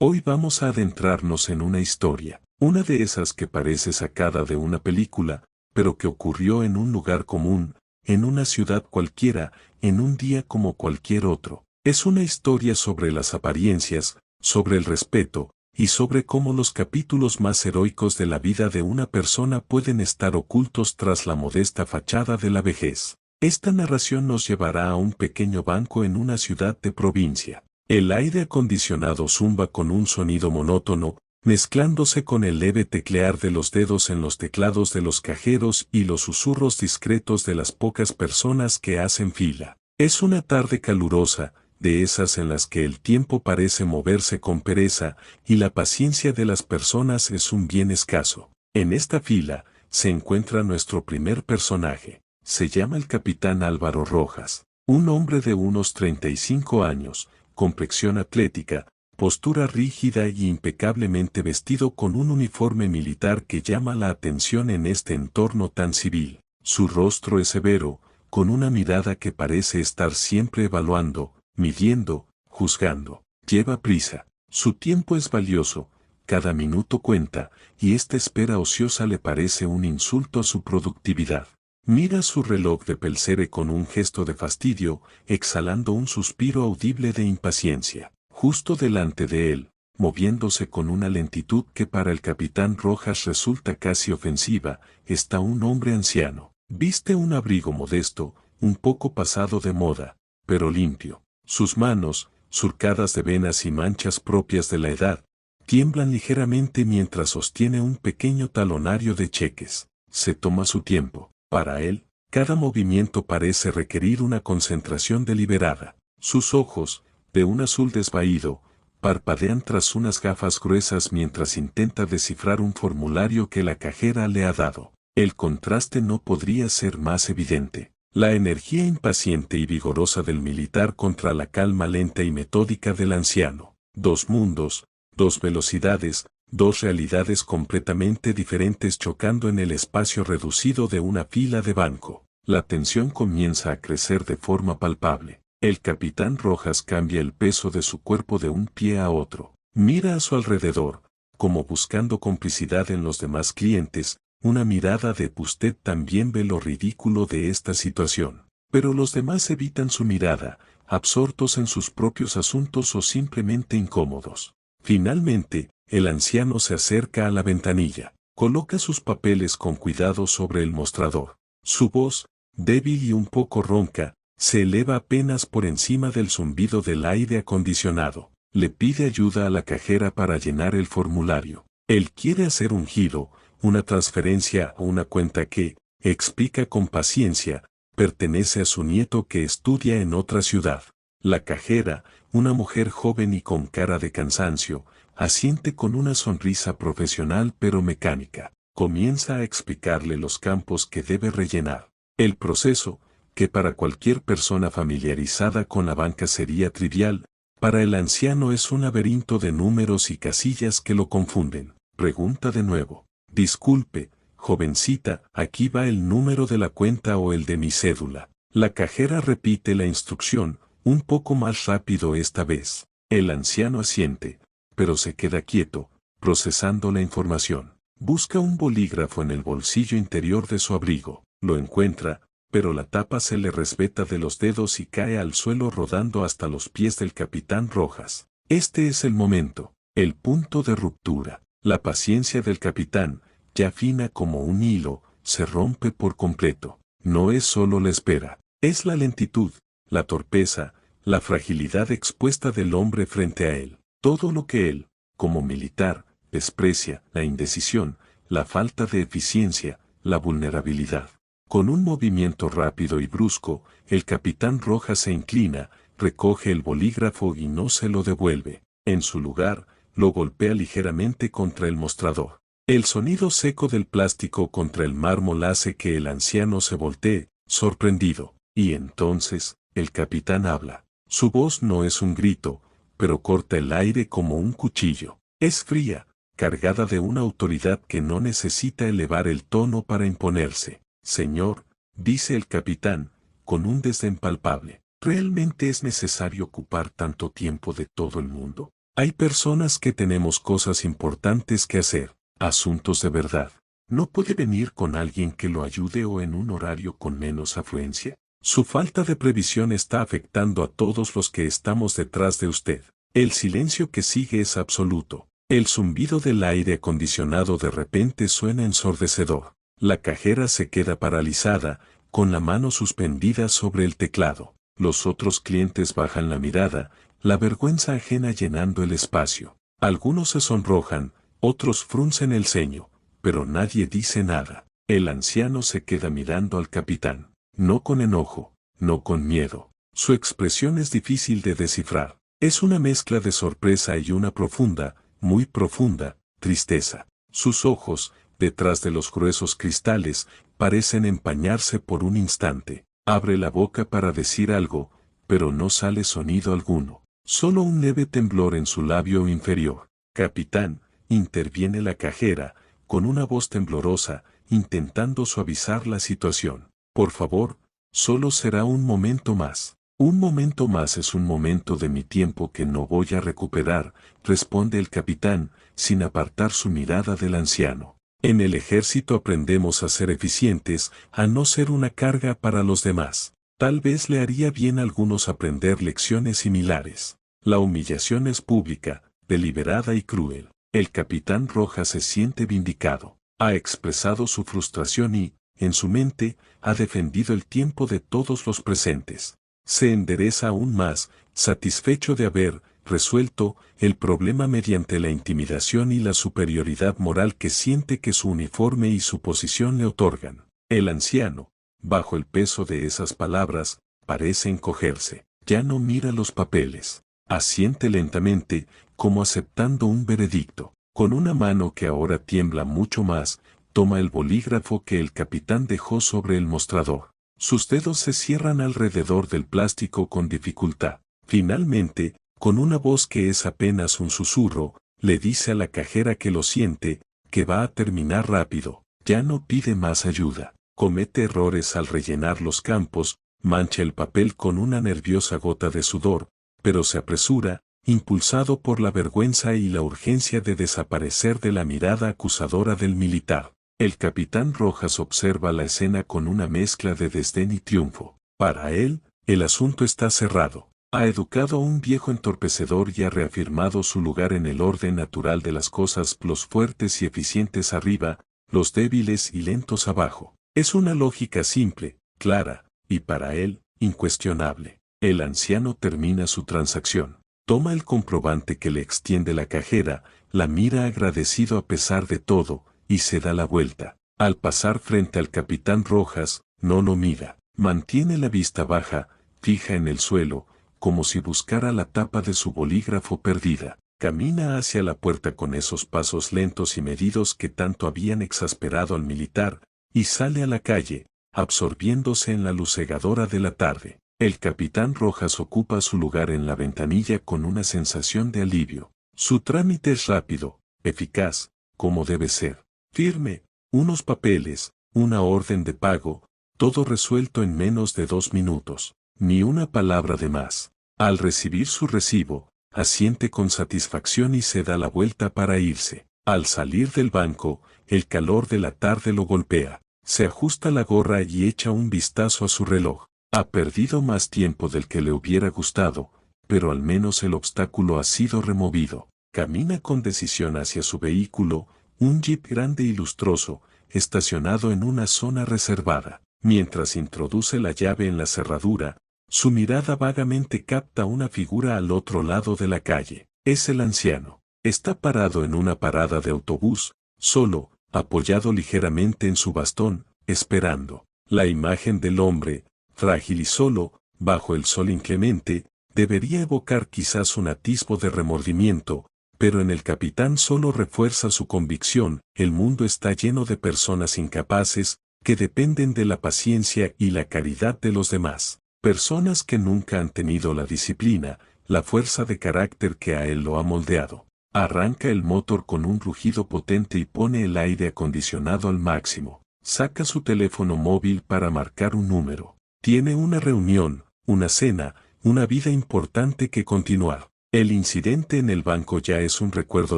Hoy vamos a adentrarnos en una historia, una de esas que parece sacada de una película, pero que ocurrió en un lugar común, en una ciudad cualquiera, en un día como cualquier otro. Es una historia sobre las apariencias, sobre el respeto, y sobre cómo los capítulos más heroicos de la vida de una persona pueden estar ocultos tras la modesta fachada de la vejez. Esta narración nos llevará a un pequeño banco en una ciudad de provincia. El aire acondicionado zumba con un sonido monótono, mezclándose con el leve teclear de los dedos en los teclados de los cajeros y los susurros discretos de las pocas personas que hacen fila. Es una tarde calurosa, de esas en las que el tiempo parece moverse con pereza y la paciencia de las personas es un bien escaso. En esta fila se encuentra nuestro primer personaje. Se llama el capitán Álvaro Rojas, un hombre de unos 35 años, complexión atlética, postura rígida y impecablemente vestido con un uniforme militar que llama la atención en este entorno tan civil. Su rostro es severo, con una mirada que parece estar siempre evaluando, midiendo, juzgando. Lleva prisa. Su tiempo es valioso, cada minuto cuenta, y esta espera ociosa le parece un insulto a su productividad. Mira su reloj de pelcere con un gesto de fastidio, exhalando un suspiro audible de impaciencia. Justo delante de él, moviéndose con una lentitud que para el capitán Rojas resulta casi ofensiva, está un hombre anciano. Viste un abrigo modesto, un poco pasado de moda, pero limpio. Sus manos, surcadas de venas y manchas propias de la edad, tiemblan ligeramente mientras sostiene un pequeño talonario de cheques. Se toma su tiempo. Para él, cada movimiento parece requerir una concentración deliberada. Sus ojos, de un azul desvaído, parpadean tras unas gafas gruesas mientras intenta descifrar un formulario que la cajera le ha dado. El contraste no podría ser más evidente. La energía impaciente y vigorosa del militar contra la calma lenta y metódica del anciano. Dos mundos, dos velocidades, dos realidades completamente diferentes chocando en el espacio reducido de una fila de banco. La tensión comienza a crecer de forma palpable. El capitán Rojas cambia el peso de su cuerpo de un pie a otro. Mira a su alrededor, como buscando complicidad en los demás clientes. Una mirada de usted también ve lo ridículo de esta situación. Pero los demás evitan su mirada, absortos en sus propios asuntos o simplemente incómodos. Finalmente, el anciano se acerca a la ventanilla, coloca sus papeles con cuidado sobre el mostrador. Su voz, débil y un poco ronca, se eleva apenas por encima del zumbido del aire acondicionado. Le pide ayuda a la cajera para llenar el formulario. Él quiere hacer un giro, una transferencia a una cuenta que, explica con paciencia, pertenece a su nieto que estudia en otra ciudad. La cajera, una mujer joven y con cara de cansancio, asiente con una sonrisa profesional pero mecánica. Comienza a explicarle los campos que debe rellenar. El proceso, que para cualquier persona familiarizada con la banca sería trivial, para el anciano es un laberinto de números y casillas que lo confunden. Pregunta de nuevo. Disculpe, jovencita, aquí va el número de la cuenta o el de mi cédula. La cajera repite la instrucción, un poco más rápido esta vez. El anciano asiente, pero se queda quieto, procesando la información. Busca un bolígrafo en el bolsillo interior de su abrigo. Lo encuentra, pero la tapa se le resbeta de los dedos y cae al suelo rodando hasta los pies del capitán Rojas. Este es el momento, el punto de ruptura. La paciencia del capitán, ya fina como un hilo, se rompe por completo. No es solo la espera, es la lentitud, la torpeza, la fragilidad expuesta del hombre frente a él. Todo lo que él, como militar, desprecia, la indecisión, la falta de eficiencia, la vulnerabilidad. Con un movimiento rápido y brusco, el capitán Rojas se inclina, recoge el bolígrafo y no se lo devuelve. En su lugar, lo golpea ligeramente contra el mostrador. El sonido seco del plástico contra el mármol hace que el anciano se voltee, sorprendido. Y entonces, el capitán habla. Su voz no es un grito, pero corta el aire como un cuchillo. Es fría, cargada de una autoridad que no necesita elevar el tono para imponerse. Señor, dice el capitán, con un desdén palpable, ¿realmente es necesario ocupar tanto tiempo de todo el mundo? Hay personas que tenemos cosas importantes que hacer, asuntos de verdad. ¿No puede venir con alguien que lo ayude o en un horario con menos afluencia? Su falta de previsión está afectando a todos los que estamos detrás de usted. El silencio que sigue es absoluto. El zumbido del aire acondicionado de repente suena ensordecedor. La cajera se queda paralizada, con la mano suspendida sobre el teclado. Los otros clientes bajan la mirada, la vergüenza ajena llenando el espacio. Algunos se sonrojan, otros fruncen el ceño, pero nadie dice nada. El anciano se queda mirando al capitán, no con enojo, no con miedo. Su expresión es difícil de descifrar. Es una mezcla de sorpresa y una profunda, muy profunda, tristeza. Sus ojos, detrás de los gruesos cristales, parecen empañarse por un instante. Abre la boca para decir algo, pero no sale sonido alguno. Solo un leve temblor en su labio inferior. Capitán, interviene la cajera, con una voz temblorosa, intentando suavizar la situación. Por favor, solo será un momento más. Un momento más es un momento de mi tiempo que no voy a recuperar, responde el capitán, sin apartar su mirada del anciano. En el ejército aprendemos a ser eficientes, a no ser una carga para los demás. Tal vez le haría bien a algunos aprender lecciones similares. La humillación es pública, deliberada y cruel. El capitán Rojas se siente vindicado. Ha expresado su frustración y, en su mente, ha defendido el tiempo de todos los presentes. Se endereza aún más, satisfecho de haber resuelto el problema mediante la intimidación y la superioridad moral que siente que su uniforme y su posición le otorgan. El anciano, bajo el peso de esas palabras, parece encogerse. Ya no mira los papeles. Asiente lentamente, como aceptando un veredicto. Con una mano que ahora tiembla mucho más, toma el bolígrafo que el capitán dejó sobre el mostrador. Sus dedos se cierran alrededor del plástico con dificultad. Finalmente, con una voz que es apenas un susurro, le dice a la cajera que lo siente, que va a terminar rápido. Ya no pide más ayuda. Comete errores al rellenar los campos, mancha el papel con una nerviosa gota de sudor, pero se apresura, impulsado por la vergüenza y la urgencia de desaparecer de la mirada acusadora del militar. El capitán Rojas observa la escena con una mezcla de desdén y triunfo. Para él, el asunto está cerrado. Ha educado a un viejo entorpecedor y ha reafirmado su lugar en el orden natural de las cosas, los fuertes y eficientes arriba, los débiles y lentos abajo. Es una lógica simple, clara, y para él, incuestionable. El anciano termina su transacción. Toma el comprobante que le extiende la cajera, la mira agradecido a pesar de todo, y se da la vuelta. Al pasar frente al capitán Rojas, no lo mira. Mantiene la vista baja, fija en el suelo, como si buscara la tapa de su bolígrafo perdida. Camina hacia la puerta con esos pasos lentos y medidos que tanto habían exasperado al militar, y sale a la calle, absorbiéndose en la luz cegadora de la tarde. El capitán Rojas ocupa su lugar en la ventanilla con una sensación de alivio. Su trámite es rápido, eficaz, como debe ser. Firme, unos papeles, una orden de pago, todo resuelto en menos de 2 minutos. Ni una palabra de más. Al recibir su recibo, asiente con satisfacción y se da la vuelta para irse. Al salir del banco, el calor de la tarde lo golpea. Se ajusta la gorra y echa un vistazo a su reloj. Ha perdido más tiempo del que le hubiera gustado, pero al menos el obstáculo ha sido removido. Camina con decisión hacia su vehículo, un jeep grande y lustroso, estacionado en una zona reservada. Mientras introduce la llave en la cerradura, su mirada vagamente capta una figura al otro lado de la calle. Es el anciano. Está parado en una parada de autobús, solo, apoyado ligeramente en su bastón, esperando. La imagen del hombre, frágil y solo, bajo el sol inclemente, debería evocar quizás un atisbo de remordimiento, pero en el capitán solo refuerza su convicción: el mundo está lleno de personas incapaces, que dependen de la paciencia y la caridad de los demás. Personas que nunca han tenido la disciplina, la fuerza de carácter que a él lo ha moldeado. Arranca el motor con un rugido potente y pone el aire acondicionado al máximo. Saca su teléfono móvil para marcar un número. Tiene una reunión, una cena, una vida importante que continuar. El incidente en el banco ya es un recuerdo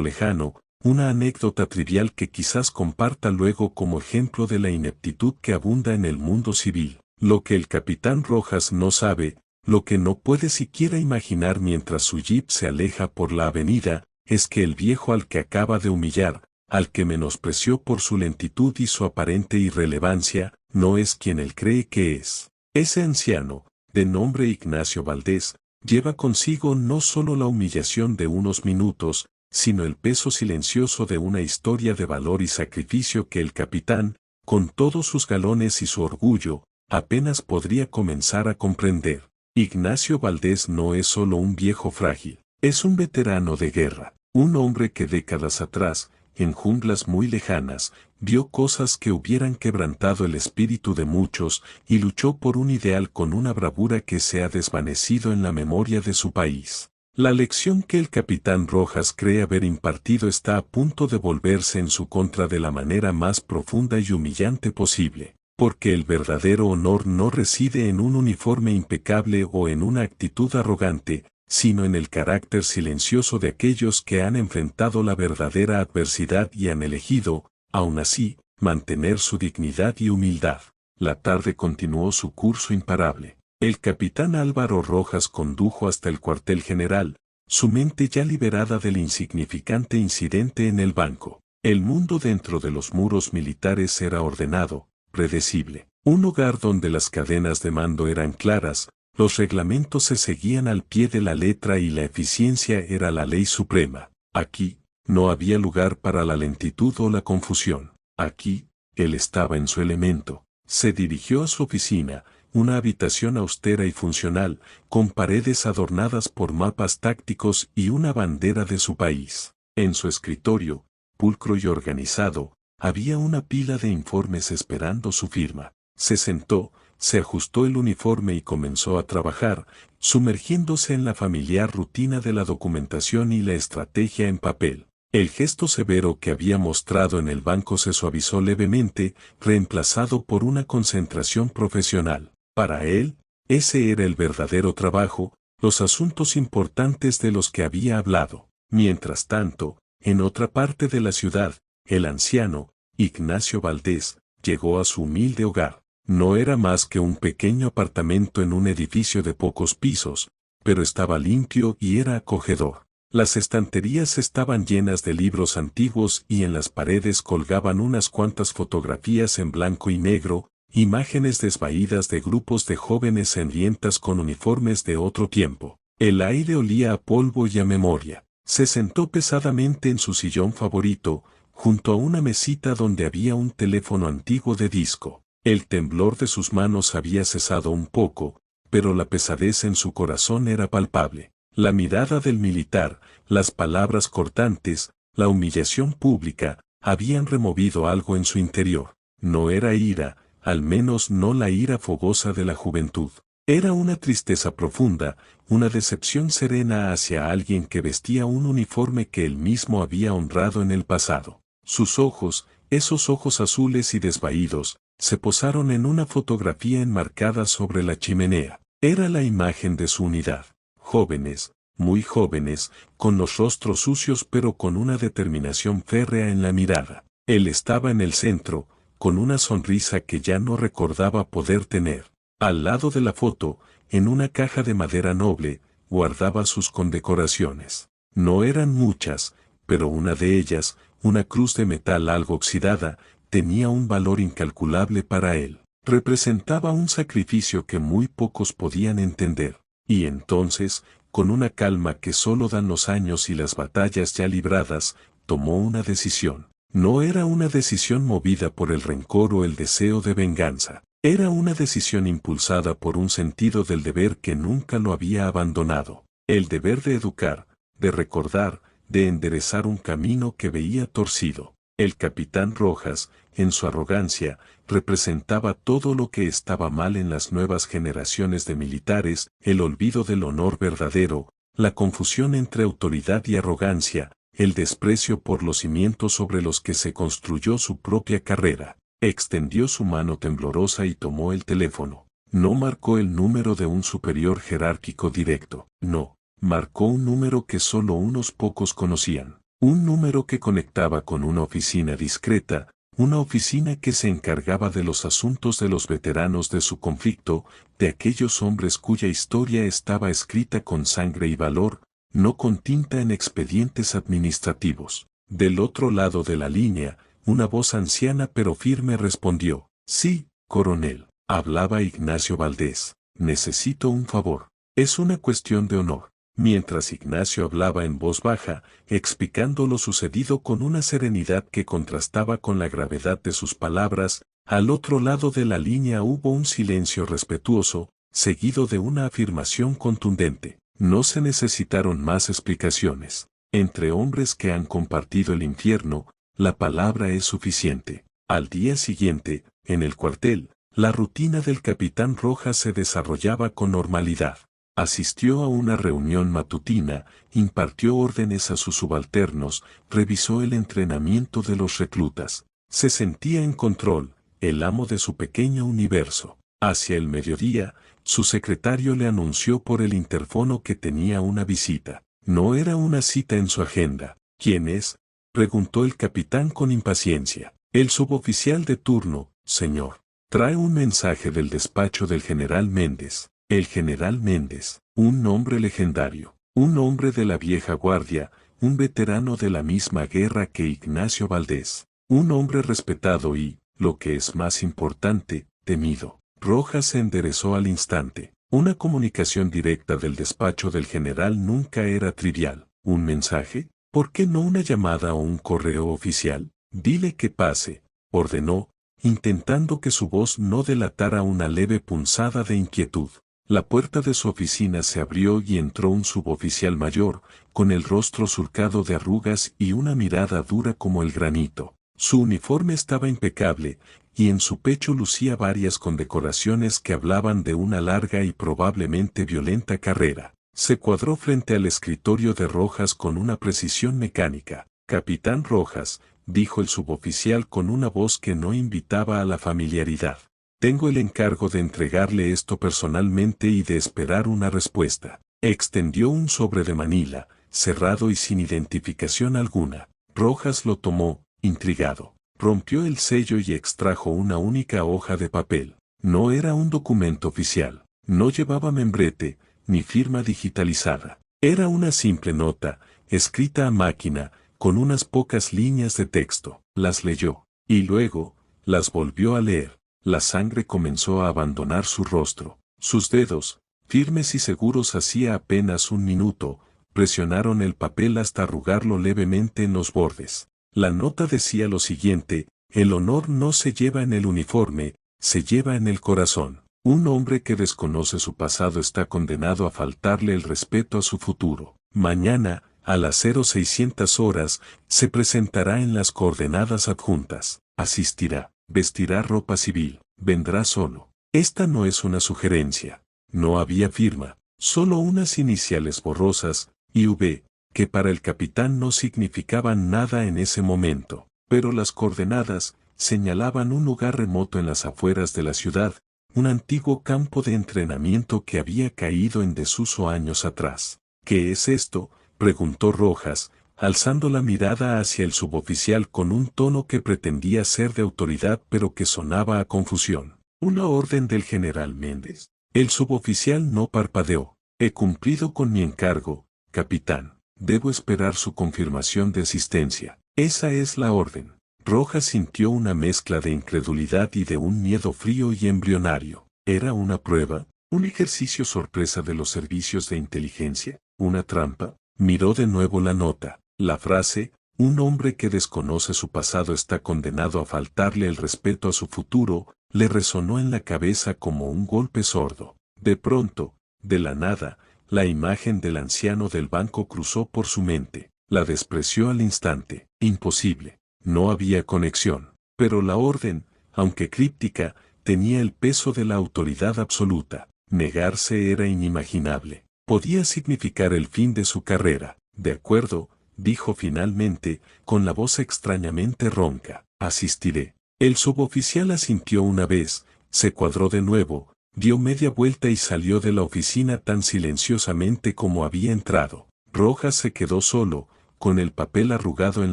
lejano, una anécdota trivial que quizás comparta luego como ejemplo de la ineptitud que abunda en el mundo civil. Lo que el capitán Rojas no sabe, lo que no puede siquiera imaginar mientras su jeep se aleja por la avenida, es que el viejo al que acaba de humillar, al que menospreció por su lentitud y su aparente irrelevancia, no es quien él cree que es. Ese anciano, de nombre Ignacio Valdés, lleva consigo no solo la humillación de unos minutos, sino el peso silencioso de una historia de valor y sacrificio que el capitán, con todos sus galones y su orgullo, apenas podría comenzar a comprender. Ignacio Valdés no es solo un viejo frágil, es un veterano de guerra, un hombre que décadas atrás, en junglas muy lejanas, vio cosas que hubieran quebrantado el espíritu de muchos y luchó por un ideal con una bravura que se ha desvanecido en la memoria de su país. La lección que el capitán Rojas cree haber impartido está a punto de volverse en su contra de la manera más profunda y humillante posible, porque el verdadero honor no reside en un uniforme impecable o en una actitud arrogante, sino en el carácter silencioso de aquellos que han enfrentado la verdadera adversidad y han elegido, aun así, mantener su dignidad y humildad. La tarde continuó su curso imparable. El capitán Álvaro Rojas condujo hasta el cuartel general, su mente ya liberada del insignificante incidente en el banco. El mundo dentro de los muros militares era ordenado, predecible. Un hogar donde las cadenas de mando eran claras, los reglamentos se seguían al pie de la letra y la eficiencia era la ley suprema. Aquí, no había lugar para la lentitud o la confusión. Aquí, él estaba en su elemento. Se dirigió a su oficina, una habitación austera y funcional, con paredes adornadas por mapas tácticos y una bandera de su país. En su escritorio, pulcro y organizado, había una pila de informes esperando su firma. Se sentó, se ajustó el uniforme y comenzó a trabajar, sumergiéndose en la familiar rutina de la documentación y la estrategia en papel. El gesto severo que había mostrado en el banco se suavizó levemente, reemplazado por una concentración profesional. Para él, ese era el verdadero trabajo, los asuntos importantes de los que había hablado. Mientras tanto, en otra parte de la ciudad, el anciano, Ignacio Valdés, llegó a su humilde hogar. No era más que un pequeño apartamento en un edificio de pocos pisos, pero estaba limpio y era acogedor. Las estanterías estaban llenas de libros antiguos y en las paredes colgaban unas cuantas fotografías en blanco y negro, imágenes desvaídas de grupos de jóvenes henrientas con uniformes de otro tiempo. El aire olía a polvo y a memoria. Se sentó pesadamente en su sillón favorito, junto a una mesita donde había un teléfono antiguo de disco. El temblor de sus manos había cesado un poco, pero la pesadez en su corazón era palpable. La mirada del militar, las palabras cortantes, la humillación pública, habían removido algo en su interior. No era ira, al menos no la ira fogosa de la juventud. Era una tristeza profunda, una decepción serena hacia alguien que vestía un uniforme que él mismo había honrado en el pasado. Sus ojos, esos ojos azules y desvaídos, se posaron en una fotografía enmarcada sobre la chimenea. Era la imagen de su unidad. Jóvenes, muy jóvenes, con los rostros sucios pero con una determinación férrea en la mirada. Él estaba en el centro, con una sonrisa que ya no recordaba poder tener. Al lado de la foto, en una caja de madera noble, guardaba sus condecoraciones. No eran muchas, pero una de ellas, una cruz de metal algo oxidada, tenía un valor incalculable para él. Representaba un sacrificio que muy pocos podían entender. Y entonces, con una calma que solo dan los años y las batallas ya libradas, tomó una decisión. No era una decisión movida por el rencor o el deseo de venganza. Era una decisión impulsada por un sentido del deber que nunca lo había abandonado. El deber de educar, de recordar, de enderezar un camino que veía torcido. El capitán Rojas, en su arrogancia, representaba todo lo que estaba mal en las nuevas generaciones de militares, el olvido del honor verdadero, la confusión entre autoridad y arrogancia, el desprecio por los cimientos sobre los que se construyó su propia carrera. Extendió su mano temblorosa y tomó el teléfono. No marcó el número de un superior jerárquico directo. No, Marcó un número que solo unos pocos conocían. Un número que conectaba con una oficina discreta, una oficina que se encargaba de los asuntos de los veteranos de su conflicto, de aquellos hombres cuya historia estaba escrita con sangre y valor, no con tinta en expedientes administrativos. Del otro lado de la línea, una voz anciana pero firme respondió: «Sí, coronel», hablaba Ignacio Valdés. «Necesito un favor. Es una cuestión de honor». Mientras Ignacio hablaba en voz baja, explicando lo sucedido con una serenidad que contrastaba con la gravedad de sus palabras, al otro lado de la línea hubo un silencio respetuoso, seguido de una afirmación contundente. No se necesitaron más explicaciones. Entre hombres que han compartido el infierno, la palabra es suficiente. Al día siguiente, en el cuartel, la rutina del capitán Rojas se desarrollaba con normalidad. Asistió a una reunión matutina, impartió órdenes a sus subalternos, revisó el entrenamiento de los reclutas. Se sentía en control, el amo de su pequeño universo. Hacia el mediodía, su secretario le anunció por el interfono que tenía una visita. No era una cita en su agenda. «¿Quién es?», preguntó el capitán con impaciencia. «El suboficial de turno, señor. Trae un mensaje del despacho del general Méndez». El general Méndez, un nombre legendario, un hombre de la vieja guardia, un veterano de la misma guerra que Ignacio Valdés, un hombre respetado y, lo que es más importante, temido. Rojas se enderezó al instante. Una comunicación directa del despacho del general nunca era trivial. ¿Un mensaje? ¿Por qué no una llamada o un correo oficial? «Dile que pase», ordenó, intentando que su voz no delatara una leve punzada de inquietud. La puerta de su oficina se abrió y entró un suboficial mayor, con el rostro surcado de arrugas y una mirada dura como el granito. Su uniforme estaba impecable, y en su pecho lucía varias condecoraciones que hablaban de una larga y probablemente violenta carrera. Se cuadró frente al escritorio de Rojas con una precisión mecánica. «Capitán Rojas», dijo el suboficial con una voz que no invitaba a la familiaridad. «Tengo el encargo de entregarle esto personalmente y de esperar una respuesta». Extendió un sobre de Manila, cerrado y sin identificación alguna. Rojas lo tomó, intrigado. Rompió el sello y extrajo una única hoja de papel. No era un documento oficial. No llevaba membrete, ni firma digitalizada. Era una simple nota, escrita a máquina, con unas pocas líneas de texto. Las leyó, y luego, las volvió a leer. La sangre comenzó a abandonar su rostro. Sus dedos, firmes y seguros hacía apenas un minuto, presionaron el papel hasta arrugarlo levemente en los bordes. La nota decía lo siguiente: «El honor no se lleva en el uniforme, se lleva en el corazón. Un hombre que desconoce su pasado está condenado a faltarle el respeto a su futuro. Mañana, a las 0600 horas, se presentará en las coordenadas adjuntas. Asistirá. Vestirá ropa civil, vendrá solo». Esta no es una sugerencia. No había firma, solo unas iniciales borrosas, IV, que para el capitán no significaban nada en ese momento. Pero las coordenadas señalaban un lugar remoto en las afueras de la ciudad, un antiguo campo de entrenamiento que había caído en desuso años atrás. «¿Qué es esto?», preguntó Rojas, alzando la mirada hacia el suboficial con un tono que pretendía ser de autoridad pero que sonaba a confusión. «¿Una orden del general Méndez?». El suboficial no parpadeó. «He cumplido con mi encargo, capitán. Debo esperar su confirmación de asistencia». «Esa es la orden». Rojas sintió una mezcla de incredulidad y de un miedo frío y embrionario. ¿Era una prueba? ¿Un ejercicio sorpresa de los servicios de inteligencia? ¿Una trampa? Miró de nuevo la nota. La frase, «un hombre que desconoce su pasado está condenado a faltarle el respeto a su futuro», le resonó en la cabeza como un golpe sordo. De pronto, de la nada, la imagen del anciano del banco cruzó por su mente. La despreció al instante. Imposible. No había conexión. Pero la orden, aunque críptica, tenía el peso de la autoridad absoluta. Negarse era inimaginable. Podía significar el fin de su carrera. «De acuerdo», dijo finalmente, con la voz extrañamente ronca. «Asistiré». El suboficial asintió una vez, se cuadró de nuevo, dio media vuelta y salió de la oficina tan silenciosamente como había entrado. Rojas se quedó solo, con el papel arrugado en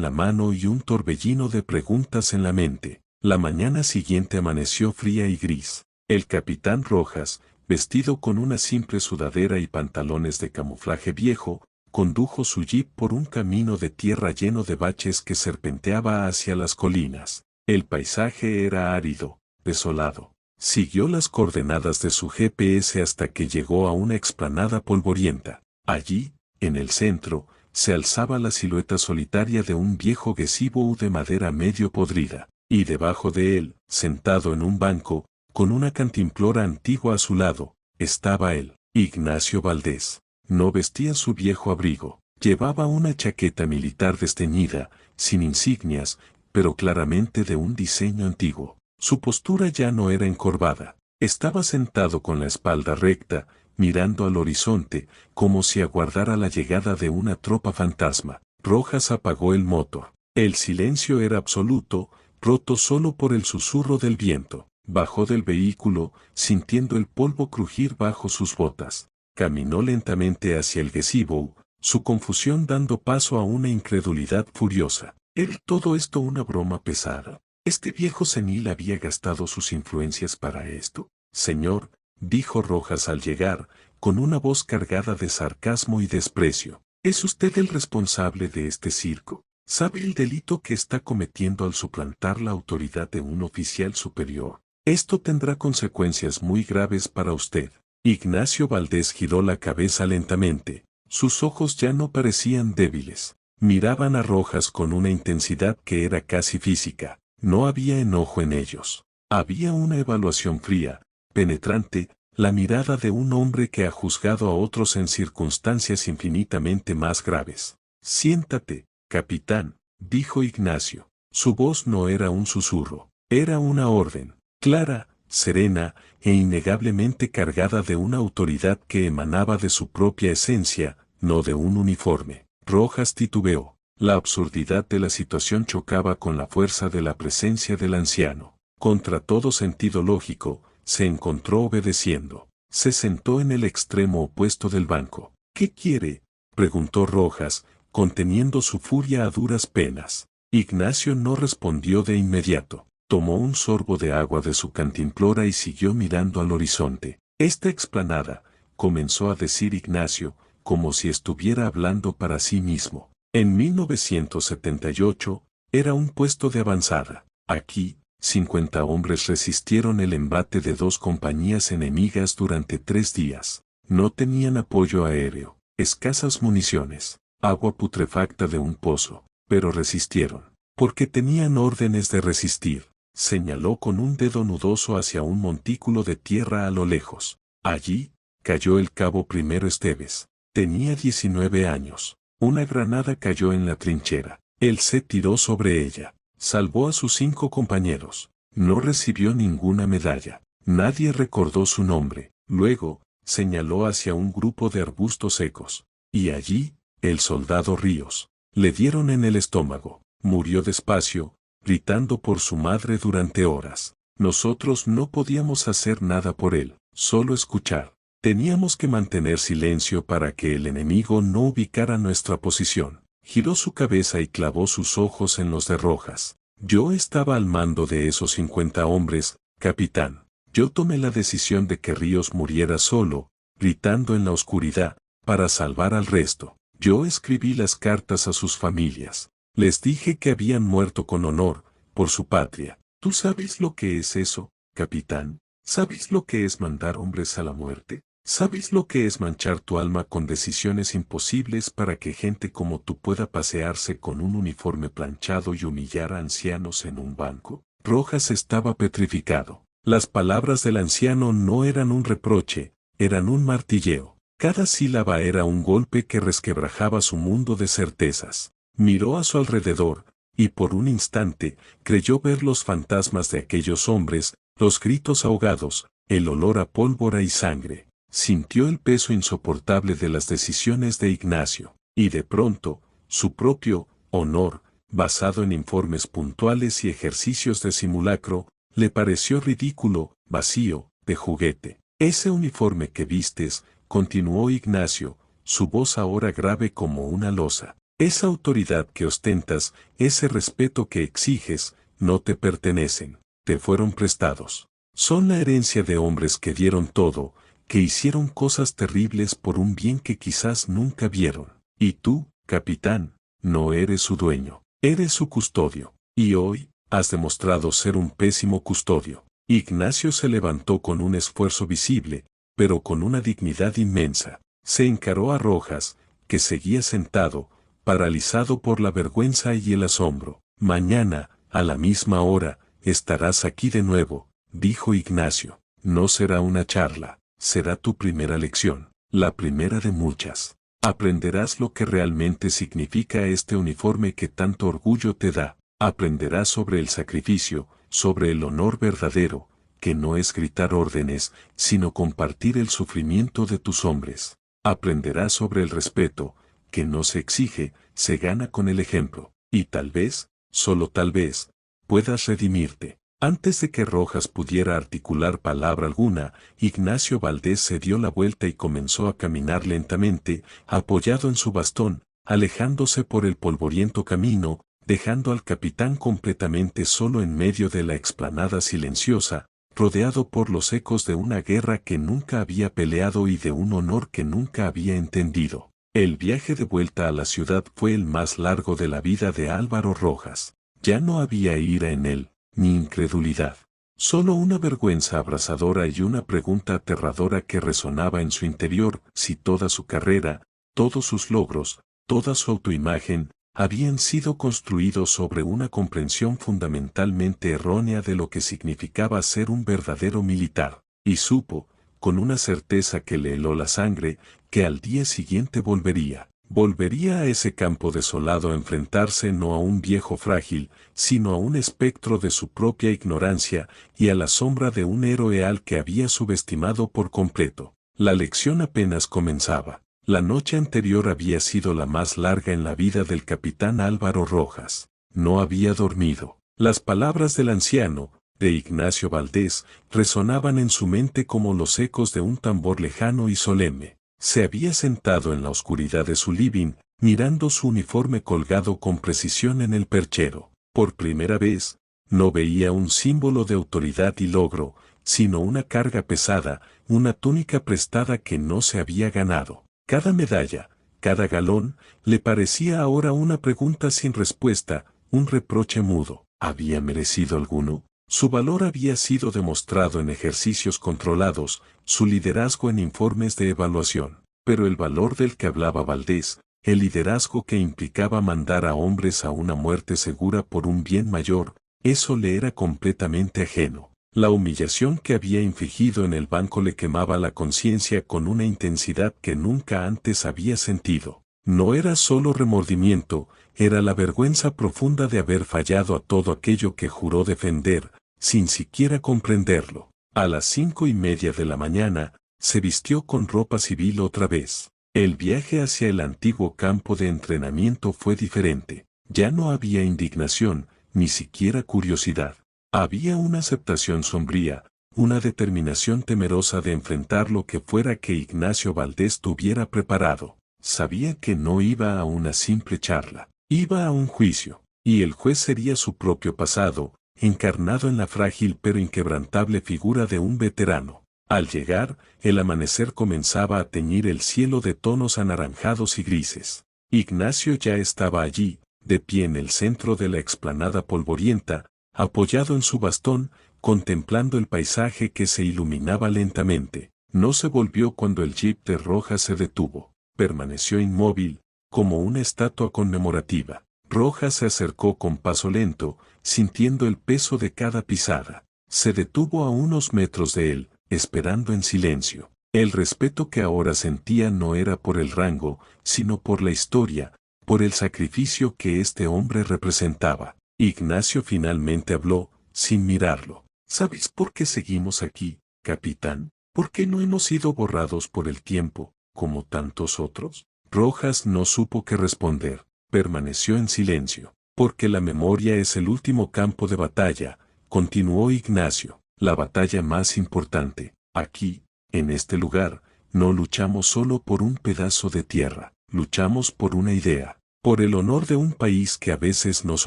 la mano y un torbellino de preguntas en la mente. La mañana siguiente amaneció fría y gris. El capitán Rojas, vestido con una simple sudadera y pantalones de camuflaje viejo, condujo su jeep por un camino de tierra lleno de baches que serpenteaba hacia las colinas. El paisaje era árido, desolado. Siguió las coordenadas de su GPS hasta que llegó a una explanada polvorienta. Allí, en el centro, se alzaba la silueta solitaria de un viejo gazebo de madera medio podrida, y debajo de él, sentado en un banco, con una cantimplora antigua a su lado, estaba él, Ignacio Valdés. No vestía su viejo abrigo, llevaba una chaqueta militar desteñida, sin insignias, pero claramente de un diseño antiguo. Su postura ya no era encorvada, estaba sentado con la espalda recta, mirando al horizonte, como si aguardara la llegada de una tropa fantasma. Rojas apagó el motor. El silencio era absoluto, roto solo por el susurro del viento. Bajó del vehículo, sintiendo el polvo crujir bajo sus botas. Caminó lentamente hacia el gazebo, su confusión dando paso a una incredulidad furiosa. ¿Era todo esto una broma pesada? ¿Este viejo senil había gastado sus influencias para esto? Señor, dijo Rojas al llegar, con una voz cargada de sarcasmo y desprecio. ¿Es usted el responsable de este circo? ¿Sabe el delito que está cometiendo al suplantar la autoridad de un oficial superior? Esto tendrá consecuencias muy graves para usted. Ignacio Valdés giró la cabeza lentamente. Sus ojos ya no parecían débiles. Miraban a Rojas con una intensidad que era casi física. No había enojo en ellos. Había una evaluación fría, penetrante, la mirada de un hombre que ha juzgado a otros en circunstancias infinitamente más graves. Siéntate, capitán, dijo Ignacio. Su voz no era un susurro, era una orden, clara, serena e innegablemente cargada de una autoridad que emanaba de su propia esencia, no de un uniforme. Rojas titubeó. La absurdidad de la situación chocaba con la fuerza de la presencia del anciano. Contra todo sentido lógico, se encontró obedeciendo. Se sentó en el extremo opuesto del banco. ¿Qué quiere?, preguntó Rojas, conteniendo su furia a duras penas. Ignacio no respondió de inmediato. Tomó un sorbo de agua de su cantimplora y siguió mirando al horizonte. Esta explanada, comenzó a decir Ignacio, como si estuviera hablando para sí mismo. En 1978, era un puesto de avanzada. Aquí, 50 hombres resistieron el embate de 2 compañías enemigas durante 3 días. No tenían apoyo aéreo, escasas municiones, agua putrefacta de un pozo, pero resistieron, porque tenían órdenes de resistir. Señaló con un dedo nudoso hacia un montículo de tierra a lo lejos. Allí, cayó el cabo Primero Esteves. Tenía 19 años. Una granada cayó en la trinchera. Él se tiró sobre ella. Salvó a sus 5 compañeros. No recibió ninguna medalla. Nadie recordó su nombre. Luego, señaló hacia un grupo de arbustos secos. Y allí, el soldado Ríos. Le dieron en el estómago. Murió despacio, gritando por su madre durante horas. Nosotros no podíamos hacer nada por él, solo escuchar. Teníamos que mantener silencio para que el enemigo no ubicara nuestra posición. Giró su cabeza y clavó sus ojos en los de Rojas. Yo estaba al mando de esos 50 hombres, capitán. Yo tomé la decisión de que Ríos muriera solo, gritando en la oscuridad, para salvar al resto. Yo escribí las cartas a sus familias. Les dije que habían muerto con honor, por su patria. ¿Tú sabes lo que es eso, capitán? ¿Sabes lo que es mandar hombres a la muerte? ¿Sabes lo que es manchar tu alma con decisiones imposibles para que gente como tú pueda pasearse con un uniforme planchado y humillar a ancianos en un banco? Rojas estaba petrificado. Las palabras del anciano no eran un reproche, eran un martilleo. Cada sílaba era un golpe que resquebrajaba su mundo de certezas. Miró a su alrededor, y por un instante, creyó ver los fantasmas de aquellos hombres, los gritos ahogados, el olor a pólvora y sangre. Sintió el peso insoportable de las decisiones de Ignacio, y de pronto, su propio honor, basado en informes puntuales y ejercicios de simulacro, le pareció ridículo, vacío, de juguete. Ese uniforme que vistes, continuó Ignacio, su voz ahora grave como una losa. Esa autoridad que ostentas, ese respeto que exiges, no te pertenecen, te fueron prestados. Son la herencia de hombres que dieron todo, que hicieron cosas terribles por un bien que quizás nunca vieron. Y tú, capitán, no eres su dueño, eres su custodio. Y hoy, has demostrado ser un pésimo custodio. Ignacio se levantó con un esfuerzo visible, pero con una dignidad inmensa. Se encaró a Rojas, que seguía sentado, paralizado por la vergüenza y el asombro. Mañana, a la misma hora, estarás aquí de nuevo, dijo Ignacio. No será una charla, será tu primera lección, la primera de muchas. Aprenderás lo que realmente significa este uniforme que tanto orgullo te da. Aprenderás sobre el sacrificio, sobre el honor verdadero, que no es gritar órdenes, sino compartir el sufrimiento de tus hombres. Aprenderás sobre el respeto, que no se exige, se gana con el ejemplo. Y tal vez, solo tal vez, puedas redimirte. Antes de que Rojas pudiera articular palabra alguna, Ignacio Valdés se dio la vuelta y comenzó a caminar lentamente, apoyado en su bastón, alejándose por el polvoriento camino, dejando al capitán completamente solo en medio de la explanada silenciosa, rodeado por los ecos de una guerra que nunca había peleado y de un honor que nunca había entendido. El viaje de vuelta a la ciudad fue el más largo de la vida de Álvaro Rojas. Ya no había ira en él, ni incredulidad. Solo una vergüenza abrasadora y una pregunta aterradora que resonaba en su interior si toda su carrera, todos sus logros, toda su autoimagen, habían sido construidos sobre una comprensión fundamentalmente errónea de lo que significaba ser un verdadero militar, y supo, con una certeza que le heló la sangre, que al día siguiente volvería a ese campo desolado a enfrentarse no a un viejo frágil, sino a un espectro de su propia ignorancia y a la sombra de un héroe al que había subestimado por completo. La lección apenas comenzaba. La noche anterior había sido la más larga en la vida del capitán Álvaro Rojas. No había dormido. Las palabras del anciano, de Ignacio Valdés, resonaban en su mente como los ecos de un tambor lejano y solemne. Se había sentado en la oscuridad de su living, mirando su uniforme colgado con precisión en el perchero. Por primera vez, no veía un símbolo de autoridad y logro, sino una carga pesada, una túnica prestada que no se había ganado. Cada medalla, cada galón, le parecía ahora una pregunta sin respuesta, un reproche mudo. ¿Había merecido alguno? Su valor había sido demostrado en ejercicios controlados, su liderazgo en informes de evaluación. Pero el valor del que hablaba Valdés, el liderazgo que implicaba mandar a hombres a una muerte segura por un bien mayor, eso le era completamente ajeno. La humillación que había infligido en el banco le quemaba la conciencia con una intensidad que nunca antes había sentido. No era solo remordimiento, era la vergüenza profunda de haber fallado a todo aquello que juró defender, sin siquiera comprenderlo. A las 5:30 de la mañana, se vistió con ropa civil otra vez. El viaje hacia el antiguo campo de entrenamiento fue diferente. Ya no había indignación, ni siquiera curiosidad. Había una aceptación sombría, una determinación temerosa de enfrentar lo que fuera que Ignacio Valdés tuviera preparado. Sabía que no iba a una simple charla, iba a un juicio, y el juez sería su propio pasado, encarnado en la frágil pero inquebrantable figura de un veterano. Al llegar, el amanecer comenzaba a teñir el cielo de tonos anaranjados y grises. Ignacio ya estaba allí, de pie en el centro de la explanada polvorienta, apoyado en su bastón, contemplando el paisaje que se iluminaba lentamente. No se volvió cuando el jeep de Rojas se detuvo. Permaneció inmóvil, como una estatua conmemorativa. Rojas se acercó con paso lento, sintiendo el peso de cada pisada. Se detuvo a unos metros de él, esperando en silencio. El respeto que ahora sentía no era por el rango, sino por la historia, por el sacrificio que este hombre representaba. Ignacio finalmente habló, sin mirarlo. ¿Sabes por qué seguimos aquí, capitán? ¿Por qué no hemos sido borrados por el tiempo, como tantos otros? Rojas no supo qué responder. Permaneció en silencio. Porque la memoria es el último campo de batalla, continuó Ignacio. La batalla más importante. Aquí, En este lugar, no luchamos solo por un pedazo de tierra, luchamos por una idea, por el honor de un país que a veces nos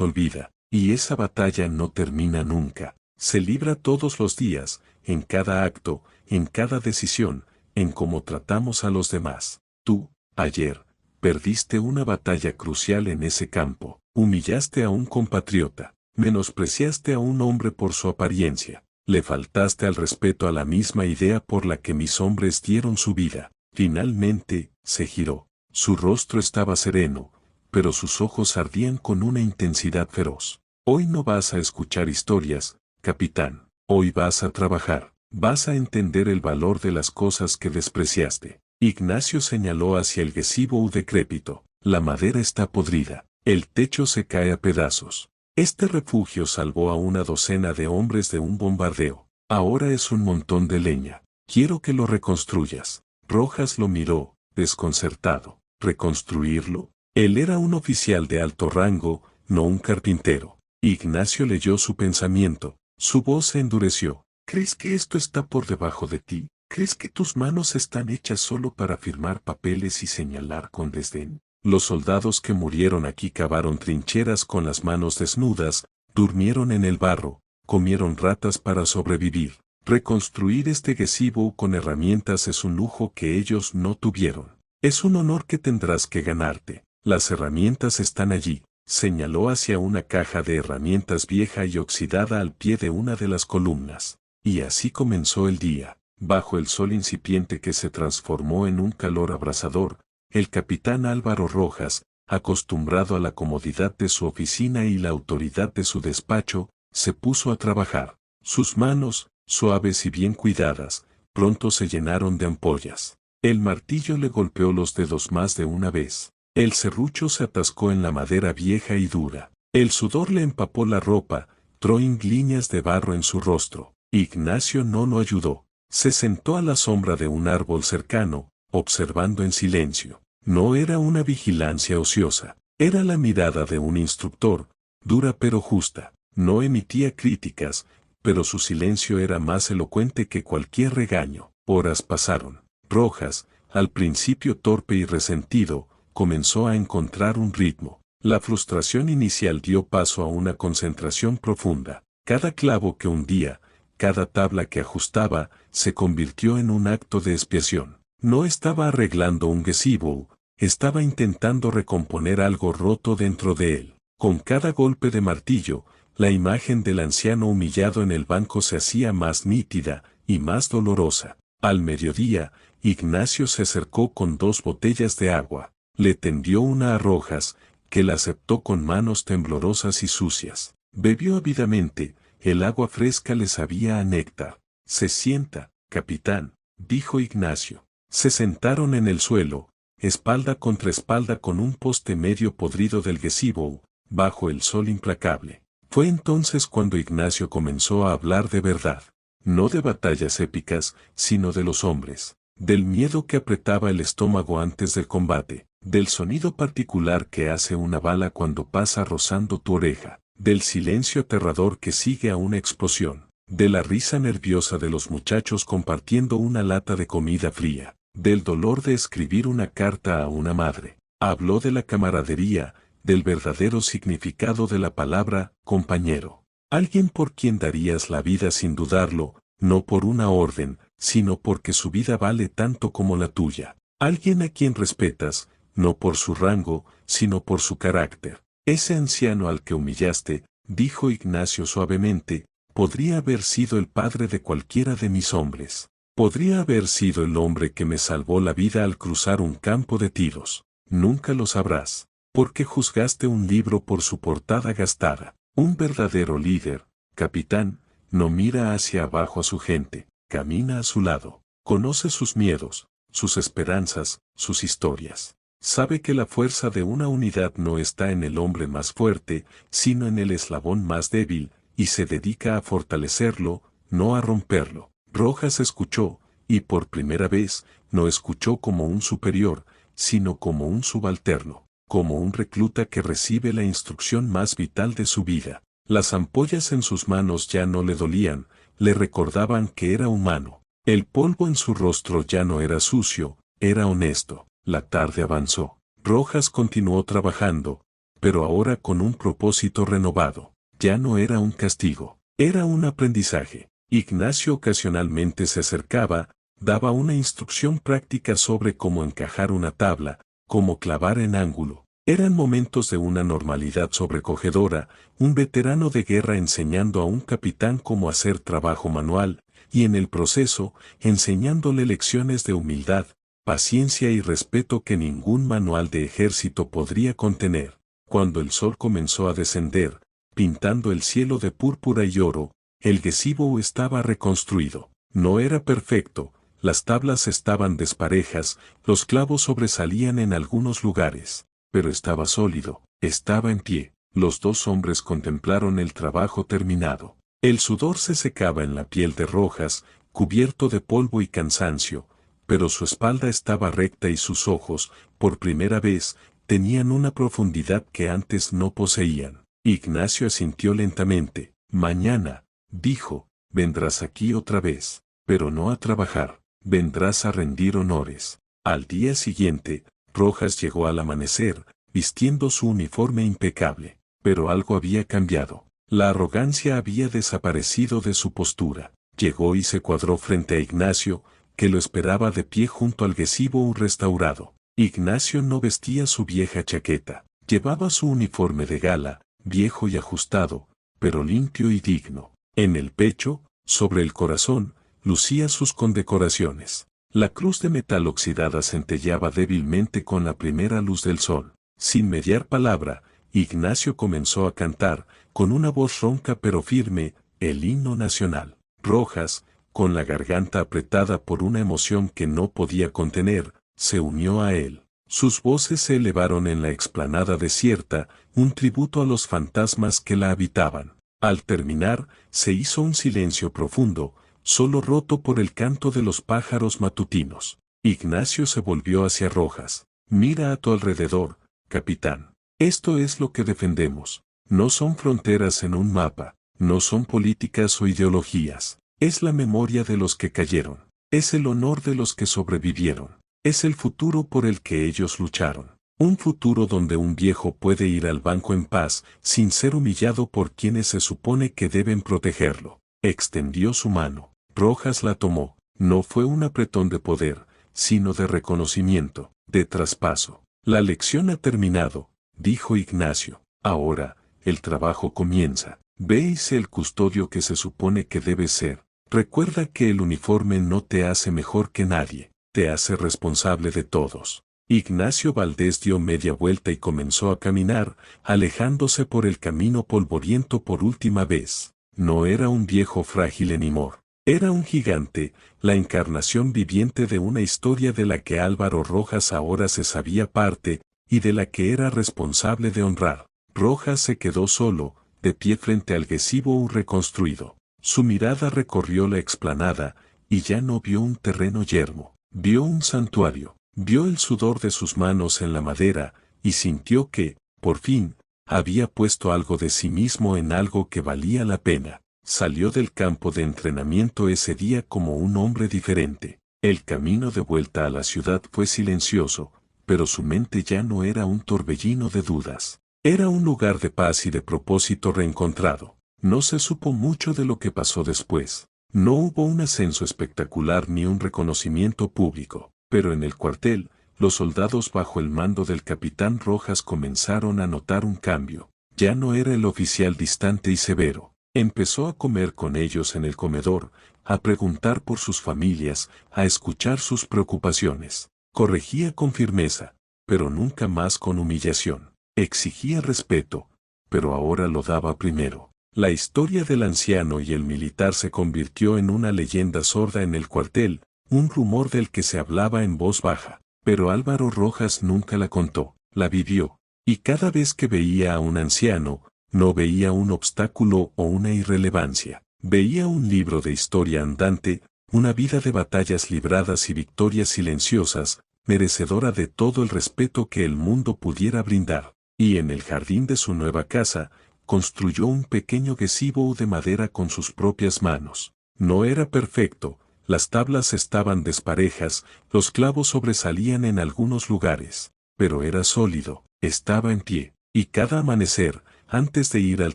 olvida, y esa batalla no termina nunca. Se libra todos los días, en cada acto, en cada decisión, en cómo tratamos a los demás. Tú, ayer, perdiste una batalla crucial en ese campo, humillaste a un compatriota, menospreciaste a un hombre por su apariencia, le faltaste al respeto a la misma idea por la que mis hombres dieron su vida. Finalmente, se giró. Su rostro estaba sereno, pero sus ojos ardían con una intensidad feroz. Hoy no vas a escuchar historias, capitán. Hoy vas a trabajar. Vas a entender el valor de las cosas que despreciaste. Ignacio señaló hacia el gazebo decrépito. La madera está podrida. El techo se cae a pedazos. Este refugio salvó a una docena de hombres de un bombardeo. Ahora es un montón de leña. Quiero que lo reconstruyas. Rojas lo miró, desconcertado. ¿Reconstruirlo? Él era un oficial de alto rango, no un carpintero. Ignacio leyó su pensamiento. Su voz se endureció. ¿Crees que esto está por debajo de ti? ¿Crees que tus manos están hechas solo para firmar papeles y señalar con desdén? Los soldados que murieron aquí cavaron trincheras con las manos desnudas, durmieron en el barro, comieron ratas para sobrevivir. Reconstruir este gazebo con herramientas es un lujo que ellos no tuvieron. Es un honor que tendrás que ganarte. Las herramientas están allí. Señaló hacia una caja de herramientas vieja y oxidada al pie de una de las columnas. Y así comenzó el día. Bajo el sol incipiente que se transformó en un calor abrasador, el capitán Álvaro Rojas, acostumbrado a la comodidad de su oficina y la autoridad de su despacho, se puso a trabajar. Sus manos, suaves y bien cuidadas, pronto se llenaron de ampollas. El martillo le golpeó los dedos más de una vez. El serrucho se atascó en la madera vieja y dura. El sudor le empapó la ropa, troin líneas de barro en su rostro. Ignacio no lo ayudó. Se sentó a la sombra de un árbol cercano, observando en silencio. No era una vigilancia ociosa. Era la mirada de un instructor, dura pero justa. No emitía críticas, pero su silencio era más elocuente que cualquier regaño. Horas pasaron. Rojas, al principio torpe y resentido, comenzó a encontrar un ritmo. La frustración inicial dio paso a una concentración profunda. Cada clavo que hundía, cada tabla que ajustaba, se convirtió en un acto de expiación. No estaba arreglando un gazebo, estaba intentando recomponer algo roto dentro de él. Con cada golpe de martillo, la imagen del anciano humillado en el banco se hacía más nítida y más dolorosa. Al mediodía, Ignacio se acercó con 2 botellas de agua. Le tendió una a Rojas, que la aceptó con manos temblorosas y sucias. Bebió ávidamente, el agua fresca le sabía a néctar. Se sienta, capitán, dijo Ignacio. Se sentaron en el suelo, espalda contra espalda con un poste medio podrido del gazebo, bajo el sol implacable. Fue entonces cuando Ignacio comenzó a hablar de verdad. No de batallas épicas, sino de los hombres. Del miedo que apretaba el estómago antes del combate, del sonido particular que hace una bala cuando pasa rozando tu oreja, del silencio aterrador que sigue a una explosión, de la risa nerviosa de los muchachos compartiendo una lata de comida fría, del dolor de escribir una carta a una madre. Habló de la camaradería, del verdadero significado de la palabra compañero. Alguien por quien darías la vida sin dudarlo, no por una orden, sino porque su vida vale tanto como la tuya. Alguien a quien respetas, no por su rango, sino por su carácter. Ese anciano al que humillaste, dijo Ignacio suavemente, podría haber sido el padre de cualquiera de mis hombres. Podría haber sido el hombre que me salvó la vida al cruzar un campo de tiros. Nunca lo sabrás. Porque juzgaste un libro por su portada gastada. Un verdadero líder, capitán, no mira hacia abajo a su gente, camina a su lado, conoce sus miedos, sus esperanzas, sus historias. Sabe que la fuerza de una unidad no está en el hombre más fuerte, sino en el eslabón más débil, y se dedica a fortalecerlo, no a romperlo. Rojas escuchó, y por primera vez, no escuchó como un superior, sino como un subalterno. Como un recluta que recibe la instrucción más vital de su vida. Las ampollas en sus manos ya no le dolían, le recordaban que era humano. El polvo en su rostro ya no era sucio, era honesto. La tarde avanzó. Rojas continuó trabajando, pero ahora con un propósito renovado. Ya no era un castigo, era un aprendizaje. Ignacio ocasionalmente se acercaba, daba una instrucción práctica sobre cómo encajar una tabla, cómo clavar en ángulo. Eran momentos de una normalidad sobrecogedora, un veterano de guerra enseñando a un capitán cómo hacer trabajo manual, y en el proceso, enseñándole lecciones de humildad, paciencia y respeto que ningún manual de ejército podría contener. Cuando el sol comenzó a descender, pintando el cielo de púrpura y oro, el gazebo estaba reconstruido. No era perfecto, las tablas estaban desparejas, los clavos sobresalían en algunos lugares, pero estaba sólido, estaba en pie. Los dos hombres contemplaron el trabajo terminado. El sudor se secaba en la piel de Rojas, cubierto de polvo y cansancio, pero su espalda estaba recta y sus ojos, por primera vez, tenían una profundidad que antes no poseían. Ignacio asintió lentamente. Mañana, dijo, vendrás aquí otra vez, pero no a trabajar, vendrás a rendir honores. Al día siguiente, Rojas llegó al amanecer, vistiendo su uniforme impecable, pero algo había cambiado. La arrogancia había desaparecido de su postura. Llegó y se cuadró frente a Ignacio, que lo esperaba de pie junto al gazebo restaurado. Ignacio no vestía su vieja chaqueta, llevaba su uniforme de gala, viejo y ajustado, pero limpio y digno. En el pecho, sobre el corazón, lucía sus condecoraciones. La cruz de metal oxidada centelleaba débilmente con la primera luz del sol. Sin mediar palabra, Ignacio comenzó a cantar, con una voz ronca pero firme, el himno nacional. Rojas, con la garganta apretada por una emoción que no podía contener, se unió a él. Sus voces se elevaron en la explanada desierta, un tributo a los fantasmas que la habitaban. Al terminar, se hizo un silencio profundo, solo roto por el canto de los pájaros matutinos. Ignacio se volvió hacia Rojas. Mira a tu alrededor, capitán. Esto es lo que defendemos. No son fronteras en un mapa, no son políticas o ideologías. Es la memoria de los que cayeron. Es el honor de los que sobrevivieron. Es el futuro por el que ellos lucharon. Un futuro donde un viejo puede ir al banco en paz, sin ser humillado por quienes se supone que deben protegerlo. Extendió su mano. Rojas la tomó. No fue un apretón de poder, sino de reconocimiento, de traspaso. La lección ha terminado, dijo Ignacio. Ahora, el trabajo comienza. Ve y sé el custodio que se supone que debes ser. Recuerda que el uniforme no te hace mejor que nadie, te hace responsable de todos. Ignacio Valdés dio media vuelta y comenzó a caminar, alejándose por el camino polvoriento por última vez. No era un viejo frágil anymore. Era un gigante, la encarnación viviente de una historia de la que Álvaro Rojas ahora se sabía parte, y de la que era responsable de honrar. Rojas se quedó solo, de pie frente al gazebo reconstruido. Su mirada recorrió la explanada, y ya no vio un terreno yermo, vio un santuario, vio el sudor de sus manos en la madera, y sintió que, por fin, había puesto algo de sí mismo en algo que valía la pena. Salió del campo de entrenamiento ese día como un hombre diferente. El camino de vuelta a la ciudad fue silencioso, pero su mente ya no era un torbellino de dudas. Era un lugar de paz y de propósito reencontrado. No se supo mucho de lo que pasó después. No hubo un ascenso espectacular ni un reconocimiento público, pero en el cuartel, los soldados bajo el mando del capitán Rojas comenzaron a notar un cambio. Ya no era el oficial distante y severo. Empezó a comer con ellos en el comedor, a preguntar por sus familias, a escuchar sus preocupaciones. Corregía con firmeza, pero nunca más con humillación. Exigía respeto, pero ahora lo daba primero. La historia del anciano y el militar se convirtió en una leyenda sorda en el cuartel, un rumor del que se hablaba en voz baja. Pero Álvaro Rojas nunca la contó, la vivió, y cada vez que veía a un anciano, no veía un obstáculo o una irrelevancia. Veía un libro de historia andante, una vida de batallas libradas y victorias silenciosas, merecedora de todo el respeto que el mundo pudiera brindar. Y en el jardín de su nueva casa, construyó un pequeño gazebo de madera con sus propias manos. No era perfecto, las tablas estaban desparejas, los clavos sobresalían en algunos lugares, pero era sólido, estaba en pie, y cada amanecer, antes de ir al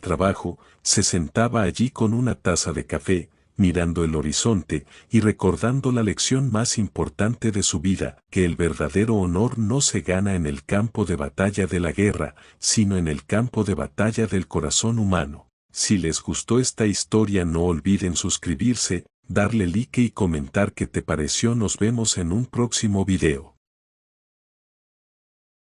trabajo, se sentaba allí con una taza de café, mirando el horizonte y recordando la lección más importante de su vida, que el verdadero honor no se gana en el campo de batalla de la guerra, sino en el campo de batalla del corazón humano. Si les gustó esta historia, no olviden suscribirse, darle like y comentar qué te pareció. Nos vemos en un próximo video.